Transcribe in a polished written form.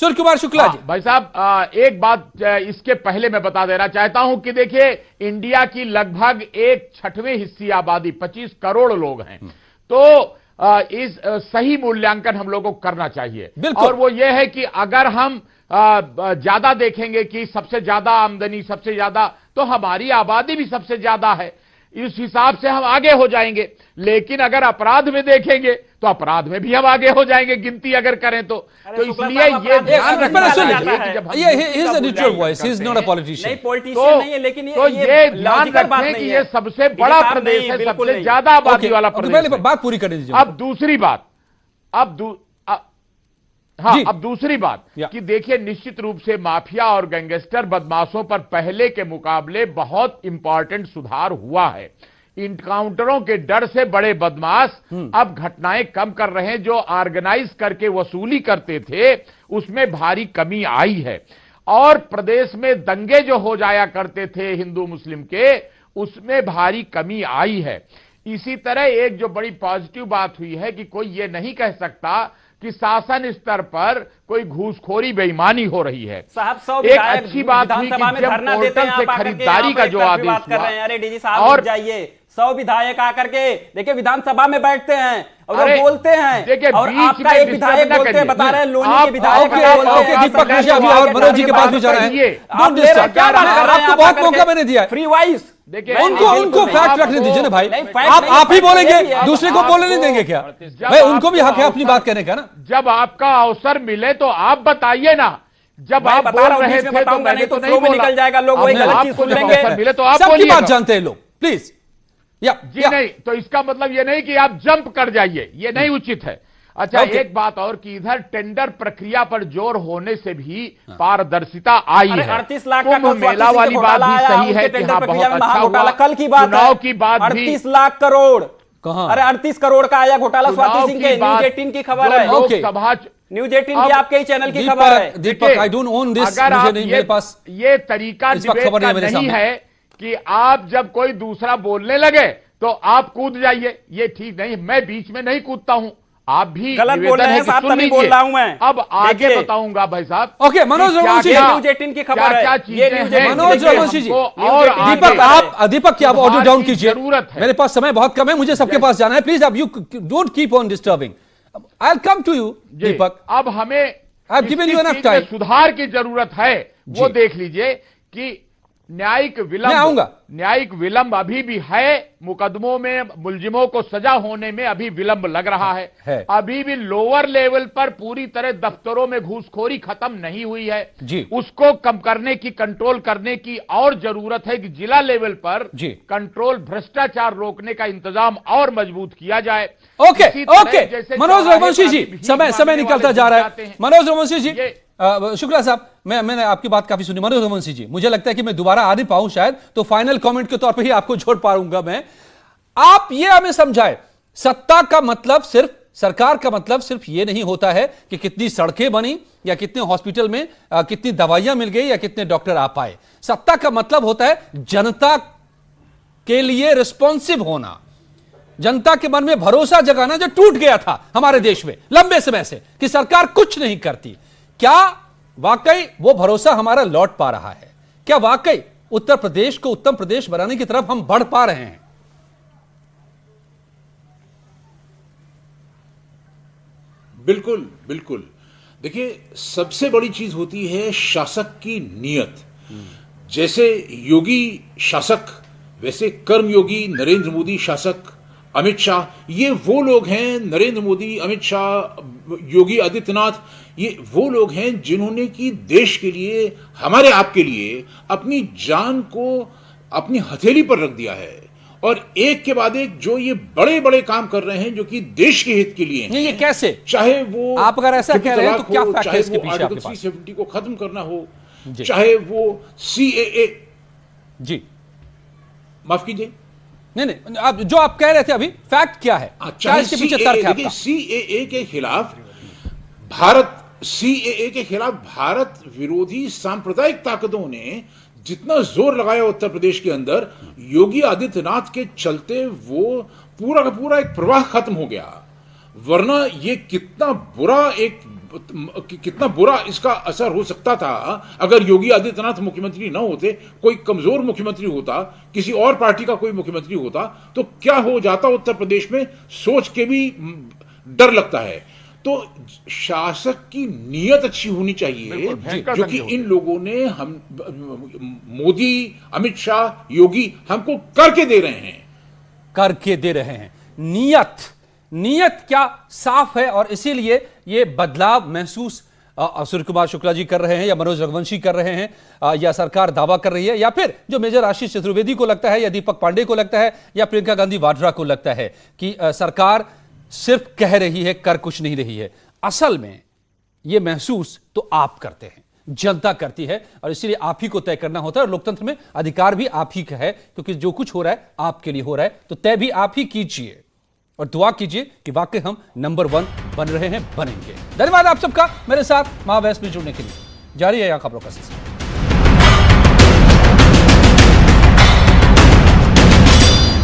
सूर्य कुमार शुक्ला जी। भाई साहब, एक बात इसके पहले मैं बता देना चाहता हूं कि देखिए, इंडिया की लगभग 1/6 हिस्सी आबादी 25 करोड़ लोग हैं। तो इस सही मूल्यांकन हम लोगों को करना चाहिए, और वो ये है कि अगर हम ज्यादा देखेंगे कि सबसे ज्यादा आमदनी, सबसे ज्यादा, तो हमारी आबादी भी सबसे ज्यादा है, इस हिसाब से हम आगे हो जाएंगे। लेकिन अगर अपराध में देखेंगे तो अपराध में भी हम आगे हो जाएंगे, गिनती अगर करें तो इसलिए ये ध्यान रखना चाहिए कि जब ध्यान रखें कि ये सबसे बड़ा प्रदेश है, सबसे ज्यादा आबादी वाला प्रदेश है। बात पूरी कर दीजिए। अब दूसरी बात, अब दूसरी बात कि देखिए, निश्चित रूप से माफिया और गैंगस्टर बदमाशों पर पहले के मुकाबले बहुत इंपॉर्टेंट सुधार हुआ है। इनकाउंटरों के डर से बड़े बदमाश अब घटनाएं कम कर रहे हैं। जो ऑर्गेनाइज करके वसूली करते थे उसमें भारी कमी आई है, और प्रदेश में दंगे जो हो जाया करते थे हिंदू मुस्लिम के, उसमें भारी कमी आई है। इसी तरह एक जो बड़ी पॉजिटिव बात हुई है कि कोई ये नहीं कह सकता कि शासन स्तर पर कोई घूसखोरी बेईमानी हो रही है। साहब, एक अच्छी बात हुई कि जब पोर्टल से खरीदारी का जो आदेश हुआ, अरे डीजी साहब और जाइए, 100 विधायक आकर के देखिए विधानसभा में बैठते हैं और बोलते हैं, देखिए, और आपका एक विधायक बोलते हैं, बता रहे हैं लोनी के विधायक दीपक ऋषि और मनोज जी के पास भी जा रहे हैं। आपको बहुत मौका मैंने दिया है, फ्री वाइस। देखिए, उनको फैक्ट रखने दीजिए ना भाई। आप ही बोलेंगे, दूसरे को बोलने नहीं देंगे क्या भाई? उनको भी हक है अपनी बात कहने का ना। जब आपका अवसर मिले तो आप बताइए ना। जब आप बोल रहे थे तो मैंने तो नहीं बोला, निकल जाएगा, लोग वही गलत चीज सुन लेंगे। मिले तो आप सबकी बात जानते हैं लोग, प्लीज। जी नहीं, तो इसका मतलब ये नहीं कि आप जंप कर जाइए, ये नहीं उचित है। अच्छा, एक बात और कि इधर टेंडर प्रक्रिया पर जोर होने से भी पारदर्शिता आई है। 38 लाख का मेला वाली बात भी सही है कि हाँ, बहुत अच्छा हुआ। कल की बात, चुनाव की बात भी 38 लाख करोड़ कहां? अरे 38 करोड़ का आया घोटाला स्वाति सिंह के। न्यूज 18 की खबर है, लोकसभा न्यूज 18 की आपके ही चैनल की खबर है। दीपक, आई डोंट ओन दिस, मुझे नहीं, मेरे पास ये तरीका डिबेट का नहीं है कि आप जब कोई दूसरा बोलने लगे तो आप कूद जाइए, ये ठीक नहीं। मैं बीच में नहीं कूदता हूं, आप भी गलत बोल रहे हैं साहब, तभी बोल रहा हूं मैं। अब आगे बताऊंगा भाई साहब। ओके, मनोज रघुवंशी, न्यूज 18 की खबर है, ये न्यूज 18 मनोज रघुवंशी जी। और दीपक की आप ऑडियो डाउन कीजिए, जरूरत है, मेरे पास समय बहुत कम है, मुझे सबके पास जाना है। प्लीज, अब you don't keep on disturbing, I will come to you Deepak. अब हमें सुधार की जरूरत है, वो देख लीजिए कि न्यायिक विलंब अभी भी है। मुकदमों में मुलजिमों को सजा होने में अभी विलंब लग रहा है। अभी भी लोअर लेवल पर पूरी तरह दफ्तरों में घूसखोरी खत्म नहीं हुई है जी। उसको कम करने की, कंट्रोल करने की और जरूरत है कि जिला लेवल पर कंट्रोल, भ्रष्टाचार रोकने का इंतजाम और मजबूत किया जाए। ओके, मनोज रघुवंशी जी, समय निकलता जा रहा है। मनोज रघुवंशी जी, शुक्ला साहब, मैंने आपकी बात काफी सुनी। मनोज रघुवंशी जी, मुझे लगता है कि मैं दोबारा आ नहीं पाऊं शायद, तो फाइनल कमेंट के तौर पे ही आपको छोड़ पाऊंगा मैं। आप ये हमें समझाएं, सत्ता का मतलब सिर्फ, सरकार का मतलब सिर्फ ये नहीं होता है कि कितनी सड़कें बनी या कितने हॉस्पिटल में कितनी दवाइयां मिल गई या कितने डॉक्टर आ पाए। सत्ता का मतलब होता है जनता के लिए रिस्पॉन्सिव होना, जनता के मन में भरोसा जगाना जो टूट गया था हमारे देश में लंबे समय से कि सरकार कुछ नहीं करती। क्या वाकई वो भरोसा हमारा लौट पा रहा है? क्या वाकई उत्तर प्रदेश को उत्तम प्रदेश बनाने की तरफ हम बढ़ पा रहे हैं? बिल्कुल बिल्कुल। देखिए, सबसे बड़ी चीज होती है शासक की नीयत। जैसे योगी शासक, वैसे कर्मयोगी नरेंद्र मोदी शासक, अमित शाह, ये वो लोग हैं, नरेंद्र मोदी, अमित शाह, योगी आदित्यनाथ, ये वो लोग हैं जिन्होंने कि देश के लिए, हमारे आपके लिए अपनी जान को अपनी हथेली पर रख दिया है, और एक के बाद एक जो ये बड़े बड़े काम कर रहे हैं जो कि देश के हित के लिए हैं। ये कैसे? चाहे वो, आप अगर ऐसा कह रहे हैं तो क्या फैक्ट है इसके पीछे आपके पास? 370 को खत्म करना हो, चाहे वो सीएए, जी माफ कीजिए, नहीं, आप जो आप कह रहे थे अभी, फैक्ट क्या है? क्या इसके पीछे तर्क है आपका? सीएए के खिलाफ भारत, सीएए के खिलाफ भारत विरोधी सांप्रदायिक ताकतों ने जितना जोर लगाया उत्तर प्रदेश के अंदर, योगी आदित्यनाथ के चलते वो पूरा का पूरा एक प्रवाह खत्म हो गया। वरना ये कितना बुरा एक कितना बुरा इसका असर हो सकता था अगर योगी आदित्यनाथ मुख्यमंत्री ना होते, कोई कमजोर मुख्यमंत्री होता, किसी और पार्टी का कोई मुख्यमंत्री होता, तो क्या हो जाता उत्तर प्रदेश में, सोच के भी डर लगता है। तो शासक की नीयत अच्छी होनी चाहिए, जो कि इन लोगों ने हम मोदी, अमित शाह, योगी हमको करके दे रहे हैं। नीयत क्या साफ है, और इसीलिए ये बदलाव महसूस सूर्य कुमार शुक्ला जी कर रहे हैं, या मनोज रघुवंशी कर रहे हैं, या सरकार दावा कर रही है, या फिर जो मेजर आशीष चतुर्वेदी को लगता है, या दीपक पांडे को लगता है, या प्रियंका गांधी वाड्रा को लगता है कि सरकार सिर्फ कह रही है, कर कुछ नहीं रही है। असल में यह महसूस तो आप करते हैं, जनता करती है, और इसलिए आप ही को तय करना होता है। और लोकतंत्र में अधिकार भी आप ही का है, क्योंकि जो कुछ हो रहा है आपके लिए हो रहा है, तो तय भी आप ही कीजिए और दुआ कीजिए कि वाकई हम नंबर 1 बन रहे हैं, बनेंगे। धन्यवाद आप सबका मेरे साथ महाबहस में जुड़ने के लिए। जारी है यहां खबरों का सिलसिला।